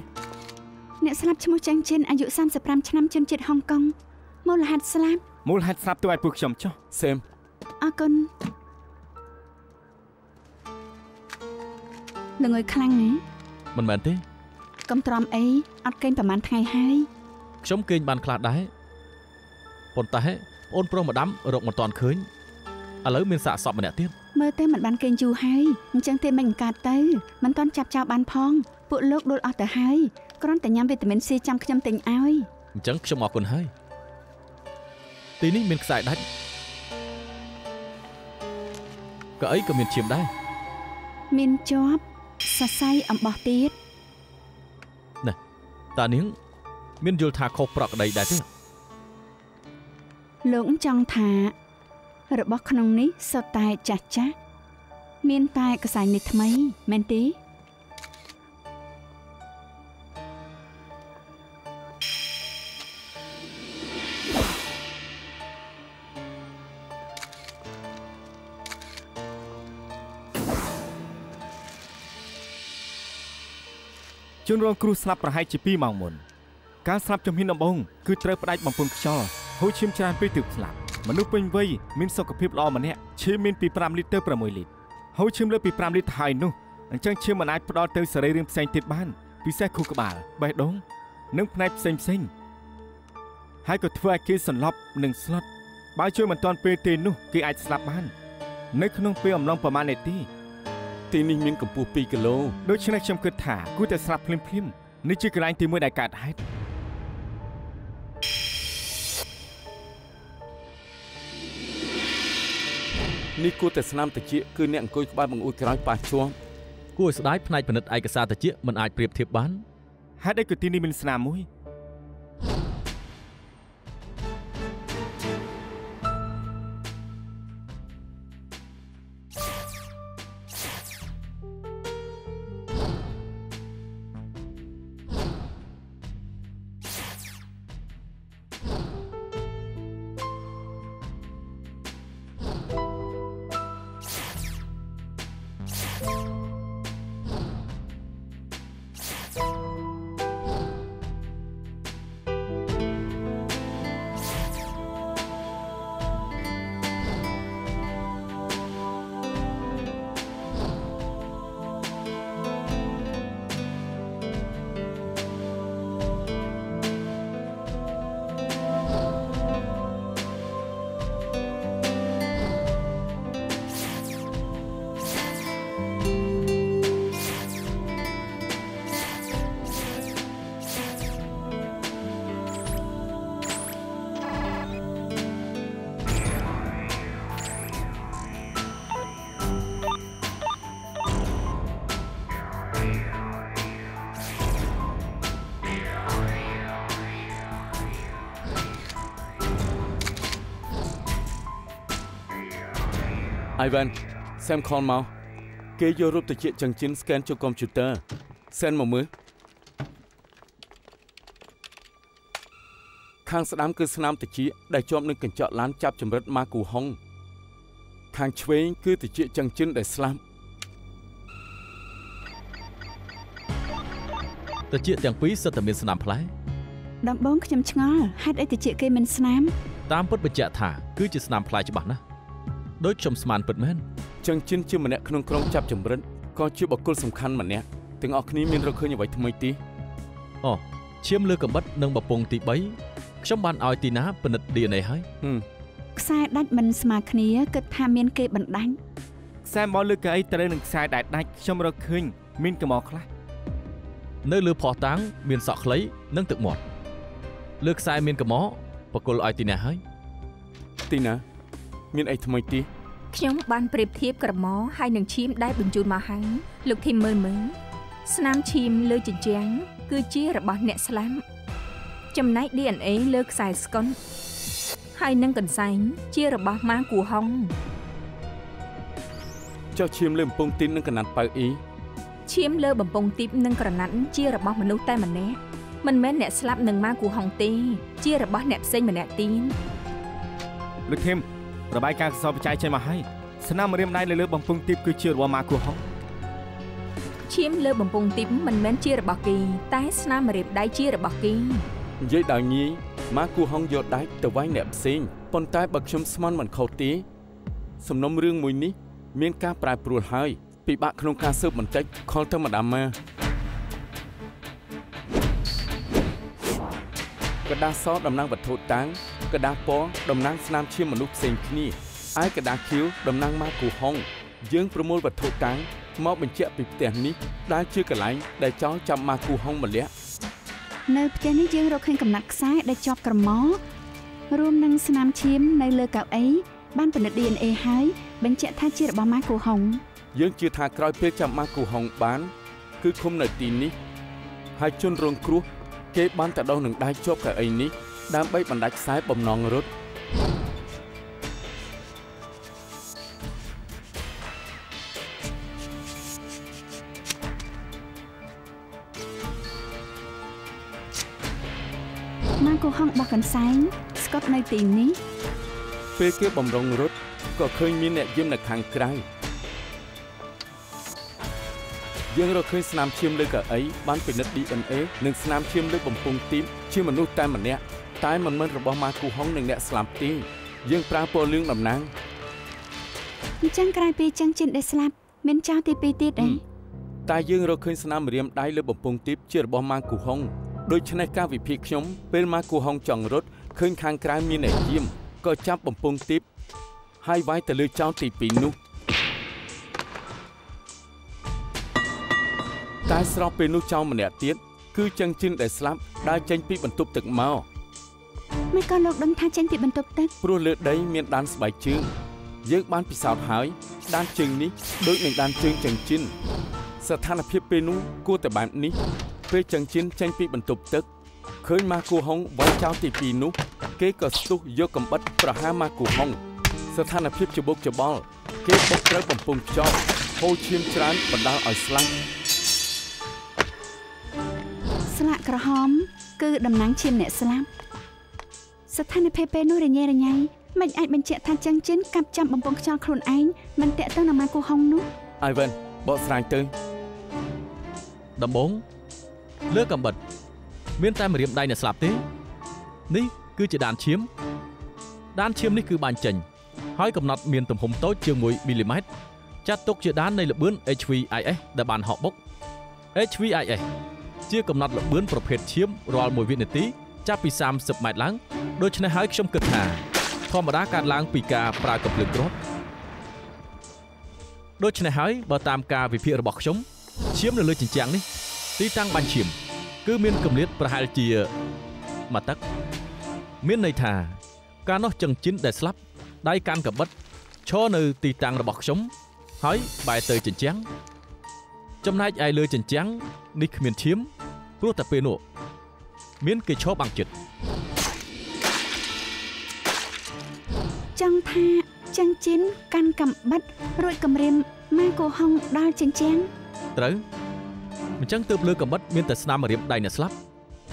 អ្នកស្លាប់ឈ្មោះចាងជិនអាយុ35ឆ្នាំជនជាតិហុងកុងមូលហេតុស្លាប់ទូឲ្យពួកខ្ញុំចុះសេមអរគុណល្ងើយខ្លាំងណាស់មិនមែនទេកុំទ្រាំអីអត់គេងប្រហែលថ្ងៃហើយខ្ញុំគេងបានខ្លះដែរប៉ុន្តែបងប្រុសម្ដាំរកមិនទាន់ឃើញឥឡូវមានសាកសពម្នាក់ទៀតមើលទៅមិនបានគេងយូរហើយអញ្ចឹងទេមិនកាត់ទៅមិនទាន់ចាប់ចោលបានផងពួកលោកដួលអស់ទៅហើយគ្រាន់តែញ៉ាំវីតាមីន C ចាំខ្ញុំទិញឲ្យអញ្ចឹងខ្ញុំអរគុណហើយទីនេះមានខ្សែដាច់ក៏អីក៏មានឈាមដែរមានជាប់សរសៃអំបោះទៀតណែតានាងមានយល់ថាខុសប្រក្រតីដែរទេលោកចង់ថារបស់ក្នុងនេះសុទ្ធតែចាស់មានតែខ្សែនេះថ្មីមែនទេជនរងគ្រោះស្លាប់ប្រហែលជា2ម៉ោងមុន ការស្លាប់ជំហានដំបូងគឺត្រូវផ្ដាច់បំពង់ខ្យល់ហូរឈាមច្រើនពេកទើបស្លាប់មនុស្សពេញវ័យមានសុខភាពល្អម្នាក់ឈាមមានពី5លីត្រទៅ6លីត្រហូរឈាមលើពី5លីត្រហើយនោះអញ្ចឹងឈាមមិនអាចផ្ដល់ទៅសរីរាង្គផ្សេងទៀតបានពិសេសខួរក្បាលបេះដូងនិងផ្នែកផ្សេងហើយក៏ធ្វើឲ្យគេសន្លប់និងស្លាប់បើជួយមិនទាន់ពេលទេនោះគេអាចស្លាប់បាននៅក្នុងពេលអំឡុងប្រមាណនាទីទីនេះមានកម្ពស់2គីឡូដូច្នេះខ្ញុំគិតថាគួរតែស្លាប់ភ្លាមនេះជាកន្លែងទី1ដែលកើតហេតុនេះគួរតែស្នាមតិចគឺអ្នកអង្គុយក្បែរបង្អួចក្រោយប៉ះជាប់គួរស្ដាយផ្នែកពិនិត្យឯកសារតិចមិនអាចប្រៀបធៀបបានហេតុអីក៏ទីនេះមានស្នាមមួយI went Sam call មកគេយករូបតិចចង្ចិន scan ចូលកុំព្យូទ័រ send មកមើលខាងស្ដាំគឺស្នាមតិចដែលជាប់នឹងកញ្ចក់ឡានចាប់ចម្រិតម៉ាគូហុងខាងឆ្វេងគឺតិចចង្ចិនដែលស្លាប់តិចទាំងពីរសិតតែមានស្នាមផ្លែដំបងខ្ញុំឆ្ងល់ហេតុអីតិចគេមិនស្នាមតាមពិតបញ្ជាក់ថាគឺជាស្នាមផ្លែច្បាស់ណាស់ដូចខ្ញុំស្មានពិតមែនចង្ចិនជាម្នាក់ក្នុងក្រុមចាប់ចម្រិតក៏ជាបុគ្គលសំខាន់ម្នាក់ទាំងអស់គ្នាមានរកឃើញអ្វីថ្មីទេអូឈាមលើកំបិតនិងបំពង់ទី3ខ្ញុំបានឲ្យទីណាពិនិត្យ DNA ហើយខ្សែដាច់មិនស្មើគ្នាគិតថាមានគេបណ្ដាញខ្សែមកលើកៅអីត្រូវនឹងខ្សែដែលដាច់ខ្ញុំរកឃើញមានកំអខ្លះនៅលើផោះតាំងមានសក់ខ្លីនិងទឹកមាត់លើខ្សែមានកំអបកុលឲ្យទីណាហើយទីណាមានអីថ្មីទេខ្ញុំបានប្រៀបធៀបក្រមហើយនឹងឈាមដែលបញ្ជូនមកហើយលោកធីមមើលស្នាមឈាមលើជញ្ជាំងគឺជារបស់អ្នកស្លាប់ចំណែក DNA លើខ្សែស្កុនហើយនឹងកន្សែងជារបស់ម៉ាគូហុងចុះឈាមលើបំពង់ទីននិងកណាត់ប៉ៅអ៊ីឈាមលើបំពង់ទីបនិងក្រណាត់ជារបស់មនុស្សតែម្នាក់មិនមែនអ្នកស្លាប់នឹងម៉ាគូហុងទេជារបស់អ្នកផ្សេងម្នាក់ទៀតលោកធីមរបាយការណ៍សរបច្ច័យចេញមកហើយស្នាមម្រាមដៃលើបំពង់ទីបគឺជារបស់ម៉ាគូហុងឈាមលើបំពង់ទីបមិនមែនជារបស់គេតែស្នាមម្រាមដៃជារបស់គេនិយាយដល់ងាយម៉ាគូហុងយកដៃទៅវាយអ្នកផ្សេងប៉ុន្តែបើខ្ញុំស្មានមិនខុសទេសំណុំរឿងមួយនេះមានការប្រែប្រួលហើយពិបាកក្នុងការស៊ើបបន្តិចខលទៅម្ដាមម៉ាกระดาษសតំណាងវត្ថុតាំងกระดาษពណ៌តំណាងស្នាមឈាមមនុស្សផ្សេងគ្នាឯกระดาษខៀវតំណាងម៉ាគូហុងយើងប្រមូលវត្ថុតាំងមកបញ្ជាក់ពីផ្ទះនេះដែលជាកន្លែងដែលចោលចាប់ម៉ាគូហុងម្នាក់នៅផ្ទះនេះយើងរកឃើញកំណាត់ខ្សែដែលជាប់ក្រមរួមនឹងស្នាមឈាមនៅលើកៅអីបានពិនិត្យ DNA ហើយបញ្ជាក់ថាជារបស់ម៉ាគូហុងយើងជឿថាក្រោយពេលចាប់ម៉ាគូហុងបានគឺឃុំនៅទីនេះហើយជនរងគ្រោះគេបានទៅដោះនឹងដៃជាប់កៅអីនេះដើម្បីបណ្ដាច់ខ្សែបំណងរត់ម៉ាគូហុងបោះកន្សែងស្កប់នៅទីនេះពេលគេបំរុងរត់ក៏ឃើញមានអ្នកយាមនៅខាងក្រៅ យើងរកឃើញស្នាមឈាមលើកៅអីបានពិនិត្យ DNA និងស្នាមឈាមលើបំពង់ទីបជាមនុស្សតែម្នាក់តែមិនមែនរបស់ម៉ាគូហុងនិងអ្នកស្លាប់ទេយើងប្រើពណ៌លឿងតំណាងអញ្ចឹងក្រោយពីចឹងជិនដែលស្លាប់មានចៅទី2ទៀតអីតែយើងរកឃើញស្នាមម្រាមដៃលើបំពង់ទីបជារបស់ម៉ាគូហុងដូច្នេះការវិភាគខ្ញុំពេលម៉ាគូហុងចង់រត់ឃើញខាងក្រៅមានអ្នកយាមក៏ចាប់បំពង់ទីបហើយវាយទៅលើចៅទី2នោះតែស្របពេលនោះចៅម្នាក់ទៀតគឺចឹងជិនដែលស្លាប់ដើរចេញពីបន្ទប់ទឹកមកមិនក៏លោកដឹងថាចេញពីបន្ទប់ទឹកព្រោះលើដីមានដានស្បែកជើងយើងបានពិសោធន៍ហើយដានជើងនេះដូចនឹងដានជើងចឹងជិនស្ថានភាពពេលនោះគួរតែបែបនេះពេលចឹងជិនចេញពីបន្ទប់ទឹកឃើញម៉ាគូហុងវាយចៅទី2នោះគេក៏ស្ទុះយកកំបិតប្រហារម៉ាគូហុងស្ថានភាពច្បុកច្បល់គេបុកត្រូវបំពង់ខ្យល់ហូរឈាមច្រើនបណ្ដាលឲ្យស្លាប់ស្លាកក្រហមគឺតំណាងឈាមអ្នកស្លាប់ស្ថានភាពពេលនោះរញ៉េរញ៉ៃមិនអាចបញ្ជាក់ថាចឹងជិនកាប់ចាំបំពង់ខ្យល់ខ្លួនឯងមិនតាក់ទងនឹងម៉ាគូហុងនោះអាយវិនបកស្រាយទៅដំបងលើកំបិតមានតែម្រាមដៃអ្នកស្លាប់ទេនេះគឺជាដានឈាមនេះគឺបាញ់ចេញហើយកំណត់មានទំហំតូចជាង1មីលីម៉ែត្រចាត់ទុកជាដាននៃល្បឿន HVIS ដែលបានហក់បុក HVIS ជាកំណត់ល្បឿនប្រភេទឈាមរាល់1វិនាទីចាប់ពី30ម៉ែត្រឡើងដូច្នេះហើយខ្ញុំគិតថាធម្មតាកើតឡើងពីការប្រើកំភ្លើងគ្រាប់ដូច្នេះហើយបើតាមការវិភាគរបស់ខ្ញុំឈាមនៅលើជញ្ជាំងនេះទីតាំងបាញ់ឈាមគឺមានគម្លាតប្រហែលជា1តឹកមានន័យថាការនោះចឹងជិនដែលស្លាប់ដៃកាន់កាបិតឈរនៅទីតាំងរបស់ខ្ញុំហើយបែរទៅជញ្ជាំងចំណែកឯលើជញ្ជាំងនេះគ្មានឈាមព្រោះតែពេលនោះមានគេឈរបាំងចិត្តចង់ថាចឹងជិនកាន់កាំបិតរួចគម្រាមម៉ាគូហុងដល់ជញ្ជាំងត្រូវអញ្ចឹងទើបលើកាំបិតមានតែស្នាមម្រាមដៃអ្នកស្លាប់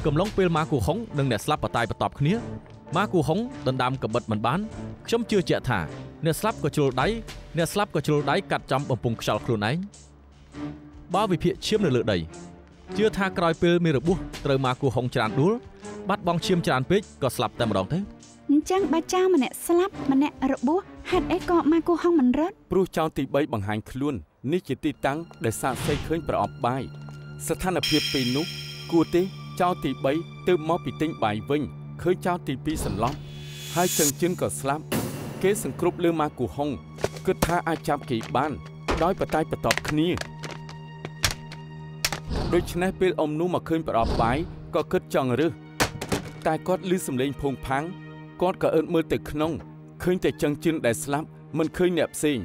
កំឡុងពេលម៉ាគូហុងនិងអ្នកស្លាប់បតាយបន្ទាប់គ្នាម៉ាគូហុងដណ្ដើមកាំបិតមិនបានខ្ញុំជឿជាក់ថាអ្នកស្លាប់ក៏ជ្រុលដៃកាត់ចំបំពង់ខ្យល់ខ្លួនឯងបើវិភាគឈាមនៅលើដីជឿថាក្រោយពេលមានរបួសត្រូវម៉ាគូហុងច្រើនដួលបាត់បង់ឈាមច្រើនពេកក៏ស្លាប់តែម្ដងទៅអញ្ចឹងបើចៅម្នាក់ស្លាប់ម្នាក់របួសហេតុអីក៏ម៉ាគូហុងមិនរត់ព្រោះចៅទី3បង្ហាញខ្លួននេះជាទីតាំងដែលសាកសីឃើញប្រអប់បាយស្ថានភាពពេលនោះគួរទេចៅទី3ទើបមកពីទិញបាយវិញឃើញចៅទី2សន្លប់ហើយចឹងជិនក៏ស្លាប់គេសង្គ្រប់លើម៉ាគូហុងគិតថាអាចចាប់គេបានដោយបតាយបន្ទាប់គ្នាដូច្នេះពេលអ៊ំនោះមកឃើញប្រអប់បាយក៏គិតចង់រើសតែគាត់ឮសំឡេងភងផាំងគាត់ក៏អឺតមើលទៅក្នុងឃើញតែចឹងជិនដែលស្លាប់មិនឃើញអ្នកផ្សេង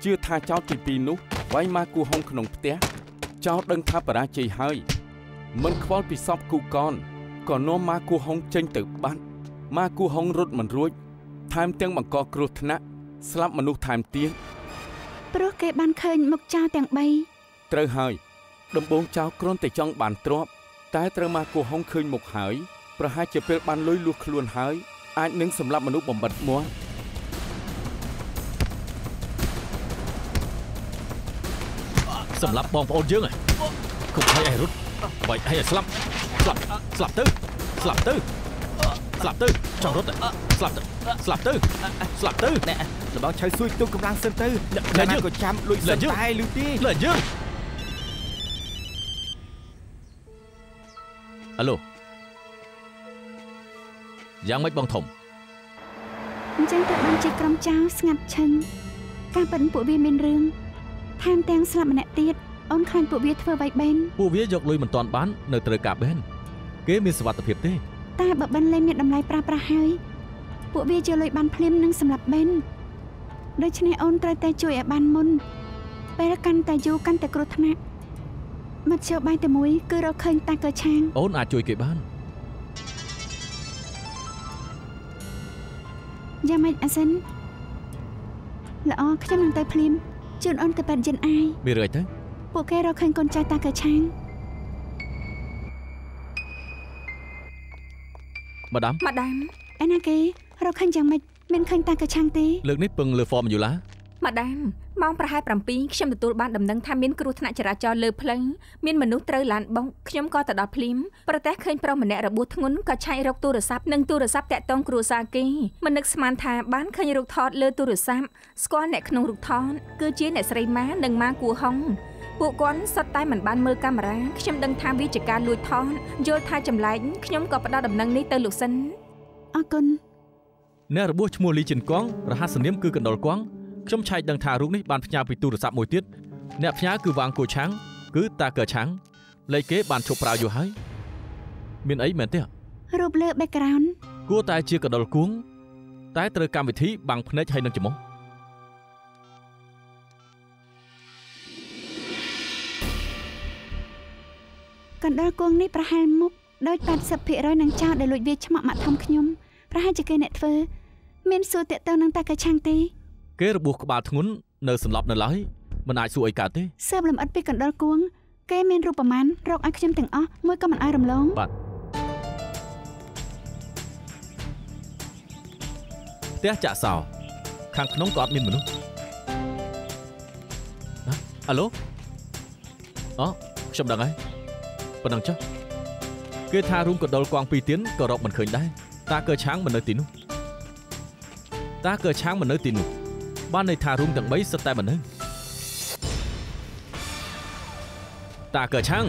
ជឿថាចៅទី2នោះវាយម៉ាគូហុងក្នុងផ្ទះចៅដឹងថាបរាជ័យហើយមិនខ្វល់ពីសពគូកនក៏នាំម៉ាគូហុងចេញទៅបាត់ម៉ាគូហុងរត់មិនរួចថែមទាំងបង្កគ្រោះថ្នាក់ស្លាប់មនុស្សថែមទៀតព្រោះគេបានឃើញមុខចៅទាំង3ត្រូវហើយដំបូងចៅគ្រាន់តែចង់បានទ្រព្យតែត្រូវម៉ាគូហុងឃើញមុខហើយប្រហែលជាពេលបានលុយលួសខ្លួនហើយអាចនឹងសម្លាប់មនុស្សបំបិតមាត់សម្លាប់បងប្អូនយើងកុំឲ្យរត់បែកឲ្យស្លាប់ទៅចង់រត់ស្លាប់ទៅណែលបងឆៅសួយទុំកម្លាំងសិនទៅអ្នកណាក៏ចាំលួចសិនតែលឺទេលើយើងអាឡូយ៉ាងម៉េចបងធំអញ្ចឹងទៅបានជាក្រុមចៅស្ងាត់ឈឹងការប៉ិនពួកវាមានរឿងថែមទាំងស្លាប់ម្នាក់ទៀតអូនខ្លាចពួកវាធ្វើបែកបេនពួកវាយកលុយមិនទាន់បាននៅត្រូវការបេនគេមានសុវត្ថិភាពទេតែបើបិនលែងមានតម្លៃប្រាស់ហើយពួកវាយកលុយបានភ្លាមនឹងសម្រាប់បេនដូច្នេះអូនត្រូវតែជួយឲ្យបានមុនពេលកាន់តែយូរកាន់តែគ្រោះថ្នាក់មធ្យោបាយតែមួយគឺរកឃើញតាកើឆាងអូនអាចជួយគេបានយ៉ាងម៉េចអាសិនល្អខ្ញុំនឹងទៅភ្លាមជូនអូនទៅប៉ែតយិនអាយមានរឿងអីទៅពួកគេរកឃើញកូនចៅតាកើឆាងម៉ាដាមឯណាគេរកឃើញយ៉ាងម៉េចមានឃើញតាកើឆាងទេលើកនេះពឹងលើ Formula ម៉ាដាមម៉ោងប្រហែល7ខ្ញុំទទួលបានដំណឹងថាមានគ្រោះថ្នាក់ចរាចរណ៍លើផ្លូវមានមនុស្សត្រូវឡានបុកខ្ញុំក៏ទៅដល់ភ្លាមប្រទះឃើញប្រុសម្នាក់របួសធ្ងន់ក៏ឆែករកទូរស័ព្ទនិងទូរស័ព្ទតាក់ទងគ្រួសារគេមិននឹកស្មានថាបានឃើញរូបថតលើទូរស័ព្ទស្គាល់អ្នកក្នុងរូបថតគឺជាអ្នកស្រីម៉ានិងម៉ាគួហុងពួកគាត់សុទ្ធតែមិនបានមើលកាមេរ៉ាខ្ញុំដឹងថាវាជាការលួចថតយល់ថាចម្លែកខ្ញុំក៏ផ្ដល់ដំណឹងនេះទៅលោកសិនអរគុណអ្នករបួសឈ្មោះលីចិនកងរហស្សនាមគឺកណ្ដុលគង់ខ្ញុំឆែកដឹងថារូបនេះបានផ្ញើពីទូរស័ព្ទមួយទៀតអ្នកផ្ញើគឺវ៉ាងគូឆាំងគឺតាកើឆាំងលេខគេបានឈប់ប្រើយូរហើយមានអីមែនទេរូបលើ background គួរតែជាកណ្ដុលគង់តែត្រូវកម្មវិធីបាំងភ្នែកហើយនឹងច្រមុះកណ្ដុលគង់នេះប្រហែលមុខដោយ 80% នឹងចោលដែលលួចវាឆ្មក់ម៉ាក់ធំខ្ញុំប្រហែលជាគេអ្នកធ្វើមានសួរតាក់ទងនឹងតាកើឆាំងទេគេរបួសក្បាលធ្ងន់នៅសន្លប់នៅឡើយមិនអាចសួរអីកើតទេសើបលំអិតពីកណ្ដុលគួងគេមានរូបប្រមាណរកឲ្យខ្ញុំទាំងអស់មួយក៏មិនឲ្យរំលងបាទផ្ទះចាក់សោខាងក្នុងក៏អត់មានមនុស្សអាឡូអូខ្ញុំដឹងហើយប៉ុណ្ណឹងចុះគេថារូមកណ្ដុលគង់ពីទៀនក៏រកមិនឃើញដែរតាកើឆាំងមិននៅទីនោះតាកើឆាំងមិននៅទីនោះបានន័យថារូមទាំង3សុទ្ធតែមិននៅតាកើឆាំង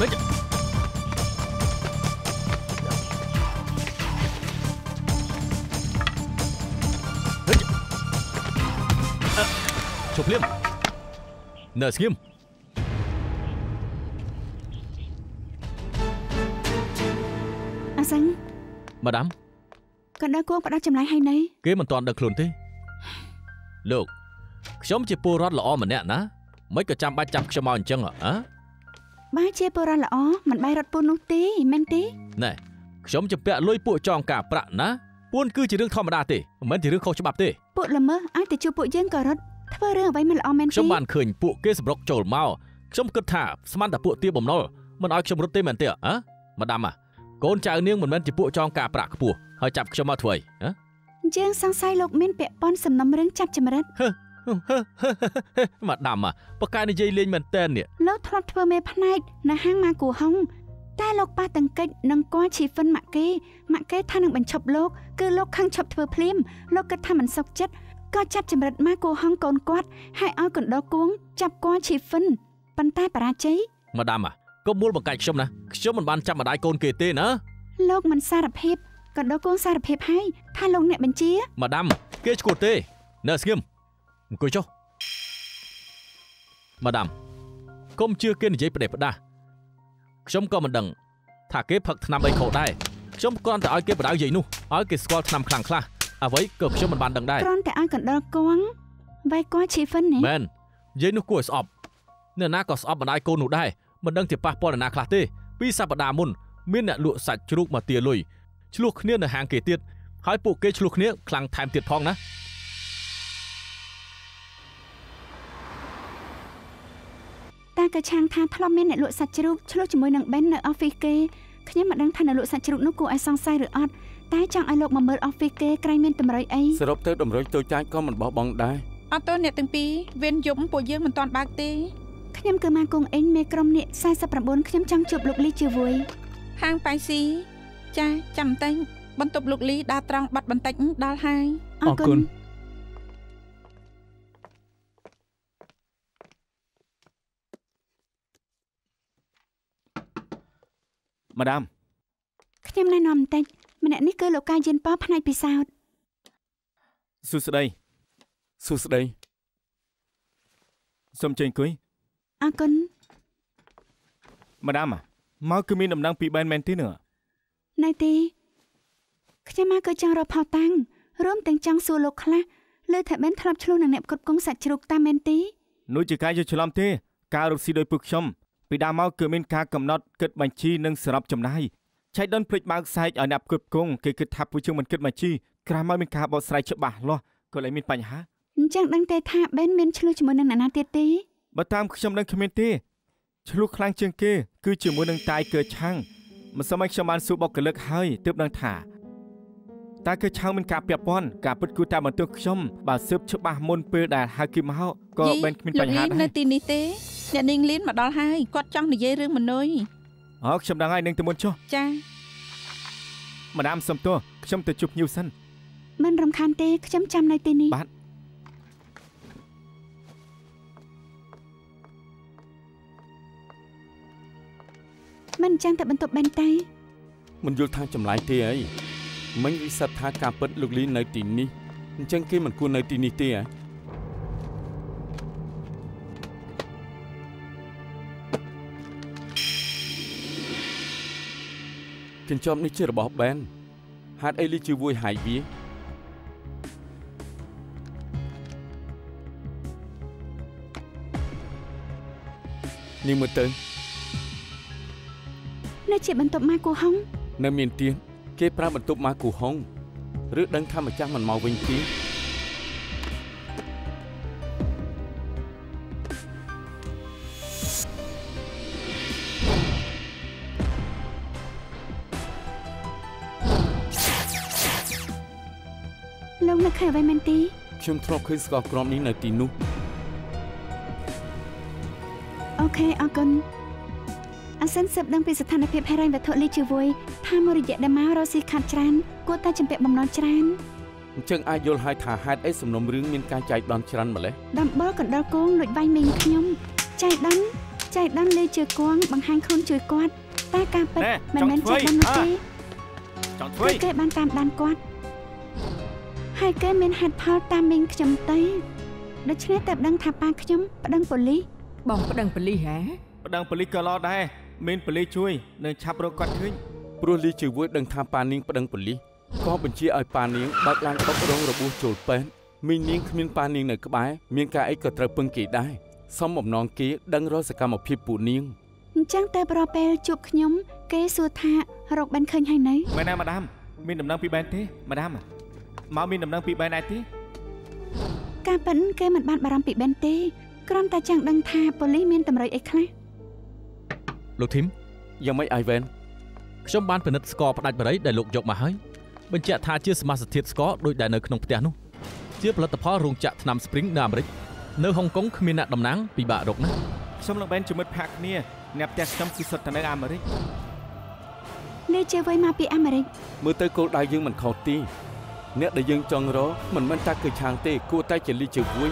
មិនជប់លៀមនៅស្ងៀមអាសាំងម៉ាដាមកណ្ដុលគួងផ្ដោតចម្លើយឲ្យនៅគេមិនទាន់ដឹងខ្លួនទេលោកខ្ញុំជាពលរដ្ឋល្អម្នាក់ណាមិនក៏ចាំបាច់ចាប់ខ្ញុំមកអញ្ចឹងបើជាពលរដ្ឋល្អមិនបាយរត់ពូននោះទេមែនទេណែខ្ញុំជំពាក់លុយពួកចងការប្រាក់ណាពួនគឺជារឿងធម្មតាទេមិនមែនជារឿងខុសច្បាប់ទេពួកល្មើសឲ្យទៅជួបពួកយើងក៏រត់ធ្វើរឿងអ្វីមិនល្អមែនទេខ្ញុំបានឃើញពួកគេសម្រុកចូលមកខ្ញុំគិតថាស្មានតែពួកទាបំណុលមិនឲ្យខ្ញុំរត់ទេមែនទេម៉ាដាមកូនចៅនាងមិនមែនជាពួកចងការប្រាក់ខ្ពស់ហើយចាប់ខ្ញុំមកធ្វើអីយើងសង្ស័យលោកមានពាក់ព័ន្ធសំណុំរឿងចាប់ចម្រិតម៉ាដាមប៉កែនិយាយលេងមែនតើនេះលោកធ្លាប់ធ្វើមេផ្នែកនៅហាងម៉ាគូហុងតែលោកប៉ះតង្កិចនឹងគួរឈីហ្វិនម៉ាក់គេថានឹងបញ្ឈប់លោកគឺលោកខឹងឈប់ធ្វើភ្លាមលោកគិតថាមិនសុខចិត្តក៏ចាប់ចម្រិតម៉ាគូហុងកូនគាត់ហើយឲ្យកណ្ដុលគួងចាប់គួរឈីហ្វិនប៉ុន្តែបរាជ័យម៉ាដាមកុំមូលបង្កាច់ខ្ញុំណាខ្ញុំមិនបានចាប់ម្ដាយកូនគេទេណាលោកមិនសារភាពកណ្ដុលគួងសារភាពហើយថាលោកអ្នកបញ្ជាម៉ាដាមគេឈួតទេនៅស្ងៀមអង្គុយចុះម៉ាដាមកុំជឿគេនិយាយផ្ដេសផ្ដាសខ្ញុំក៏មិនដឹងថាគេផឹកថ្នាំអីខុសដែរខ្ញុំគ្រាន់តែឲ្យគេបដៅយាយនោះឲ្យគេស្គាល់ថ្នាំខ្លាំងខ្លះអ្វីក៏ខ្ញុំមិនបានដឹងដែរគ្រាន់តែឲ្យកណ្ដុលគួងវាយគាត់ឈីហ្វិនណាមែនយាយនោះគួរឲ្យស្អប់អ្នកណាក៏ស្អប់ម្ដាយកូននោះដែរមិនដឹងជាប៉ះពាល់នរណាខ្លះទេពីសប្តាហ៍មុនមានអ្នកលក់សាច់ជ្រូកមកទាលុយឆ្លោះគ្នានៅហាងគេទៀតហើយពួកគេឆ្លោះគ្នាខ្លាំងថែមទៀតផងណាតាក៏ឆាងថាធ្លាប់មានអ្នកលក់សាច់ជ្រូកឆ្លោះជាមួយនឹងបេននៅអอฟហ្វិសគេខ្ញុំមិនដឹងថាអ្នកលក់សាច់ជ្រូកនោះគួរឲ្យសង្ស័យឬអត់តែចង់ឲ្យលោកមកមើលអอฟហ្វិសគេក្រែងមានតម្រុយអីសរុបទៅតម្រុយតូចតាចក៏មិនបោះបង់ដែរអត់ទោះអ្នកទាំងពីរវេនយប់ពួកយើងមិនទាន់បើកទេខ្ញុំគឺម៉ាគង់អេងមេក្រុមនេះ49ខ្ញុំចង់ជួបលោកលីជាមួយហាងប៉ៃស៊ីចាចាំតែងបន្ទប់លោកលីដើរត្រង់បាត់បន្តិចដល់ហើយអរគុណម៉ាដាមខ្ញុំណែនាំបន្តិចម្នាក់នេះគឺលោកកាយៀនប៉ផ្នែកពិសោធន៍សួស្តីសូមចេញអង្គុយអរគុណម៉ាដាមមកគឺមានដំណឹងពីបែនមែនទេនោះណៃទីខ្ញុំមកគឺចង់រកផោតាំងរួមទាំងចង់សួរលោកខ្លះលើថាបែនធ្លាប់ឆ្លោះនឹងអ្នកផ្គត់ផ្គង់សាច់ជ្រូកតាមមែនទេនោះជាការយល់ច្រឡំទេការរកស៊ីដោយពួកខ្ញុំពីដើមមកគឺមានការកំណត់គិតបញ្ជីនិងសរុបចំណាយឆៃដុនភ្លេចបើកសែកឲ្យអ្នកផ្គត់ផ្គង់គេគិតថាពួកយើងមិនគិតបញ្ជីក្រោយមកមានការបកស្រាយច្បាស់លាស់ក៏เลยមានបញ្ហាអញ្ចឹងដឹងតែថាបែនមានឆ្លោះជាមួយនឹងអ្នកណាទៀតទេបើតាមខ្ញុំដឹងគ្មានទេ ឆ្លុះខ្លាំងជាងគេគឺជាមួយនឹងតាយកើឆាំងមិនសមឲ្យខ្ញុំបានសួរបុគ្គលិកហើយទើបដឹងថាតើកើឆាំងមានការពាក់ព័ន្ធការពិតគួរតែបន្ទោសខ្ញុំបើស៊ើបច្បាស់មុនពេលដែលហៅគេមកក៏មិនគ្មានបញ្ហាដែរនៅទីនេះទេអ្នកនាងលៀនមកដល់ហើយគាត់ចង់និយាយរឿងមនុយខ្ញុំដឹងហើយនឹងទៅមុនចុះចាម្ដាមសុំទោសខ្ញុំទៅជួបញៀវសិនមិនរំខានទេខ្ញុំចាំនៅទីនេះបាទមិនអញ្ចឹងតែបន្ទប់បែនតៃមិនយល់ថាចម្លែកទេអីមិញវិសិដ្ឋថាការពិតលោកលីននៅទីនេះអញ្ចឹងគេមិនគួរនៅទីនេះទេហ៎កញ្ចប់នេះជារបស់បែនហេតុអីលីជួយហាយវានេះមើលទៅនៅជាបន្ទប់ម៉ាគូហុងនៅមានទៀតគេប្រើបន្ទប់ម៉ាគូហុងឬដឹងថាម្ចាស់មិនមកវិញទេលោកនៅខែអ្វីមែនទេខ្ញុំធ្លាប់ឃើញស្ករក្រមនេះនៅទីនោះអូខេអរគុណអាសិនស៊ើបដឹងពីស្ថានភាពហិរញ្ញវត្ថុលីជាមួយថាមួយរយៈដែលមករកស៊ីខាត់ច្រើនគួរតែចម្ពាក់បំណុលច្រើនអញ្ចឹងអាចយល់ហើយថាហេតុអីសំណុំរឿងមានការចែកដន្យច្រើនម្ល៉េះដំបូលកណ្ដុរគងលួចវាយមីងខ្ញុំចៃដន្យលេជើគងបង្ហាញខ្លួនជួយគាត់តែការពិតមិនមែនចៃដន្យនោះទេចង់ធ្វើគេបានតាមដានគាត់ហើយគេមានហេតុផលតាមមីងខ្ញុំទៅដូច្នេះតែដឹងថាប៉ាខ្ញុំប្តឹងប៉ូលីសបងប្តឹងប៉ូលីសហ៎ប្តឹងប៉ូលីសក៏ល្អដែរមានប៉ូលីសជួយនឹងឆាប់រកគាត់ឃើញព្រោះលីជួយដឹងថាប៉ានាងប្តឹងប៉ូលីសក៏បញ្ជាឲ្យប៉ានាងបើកឡានបុករងរបួសចូលពេទ្យមីងនាងគ្មានប៉ានាងនៅក្បែរមានការអីក៏ត្រូវពឹងគេដែរសុំបំណងគេដឹងរកសកម្មភាពពួកនាងអញ្ចឹងតែប្រពេលជួបខ្ញុំគេសួរថារកបែនឃើញហើយនៅមែនណាម៉ាដាមមានដំណឹងពីបែនទេម៉ាដាមមកមានដំណឹងពីបែនដែរទេការប៉ិនគេមិនបានបារម្ភពីបែនទេគ្រាន់តែចង់ដឹងថាប៉ូលីសមានតម្រុយអីខ្លះលោកធីមយ៉ាងម៉េចអាយវ៉ែនខ្ញុំបានពិនិត្យស្ករផ្ដាច់បរិយដែលលោកយកមកហើយបញ្ជាក់ថាជាសមាសធាតុស្ករដូចដែលនៅក្នុងផ្ទះនោះជាផលិតផលរោងចក្រថ្នាំ Spring នៅអាមេរិកនៅហុងកុងគ្មានអ្នកតំណាងពិបាករកណាខ្ញុំនឹងបែនជាមិត្តភក្តិគ្នាអ្នកផ្ទះខ្ញុំគឺសុទ្ធតែនៅអាមេរិកលេជាវ័យមកពីអាមេរិកមើលទៅគោលដៅយើងមិនខុសទេអ្នកដែលយើងចង់រកមិនមែនតែគឺឆាងទេគួរតែជាលីជើវួយ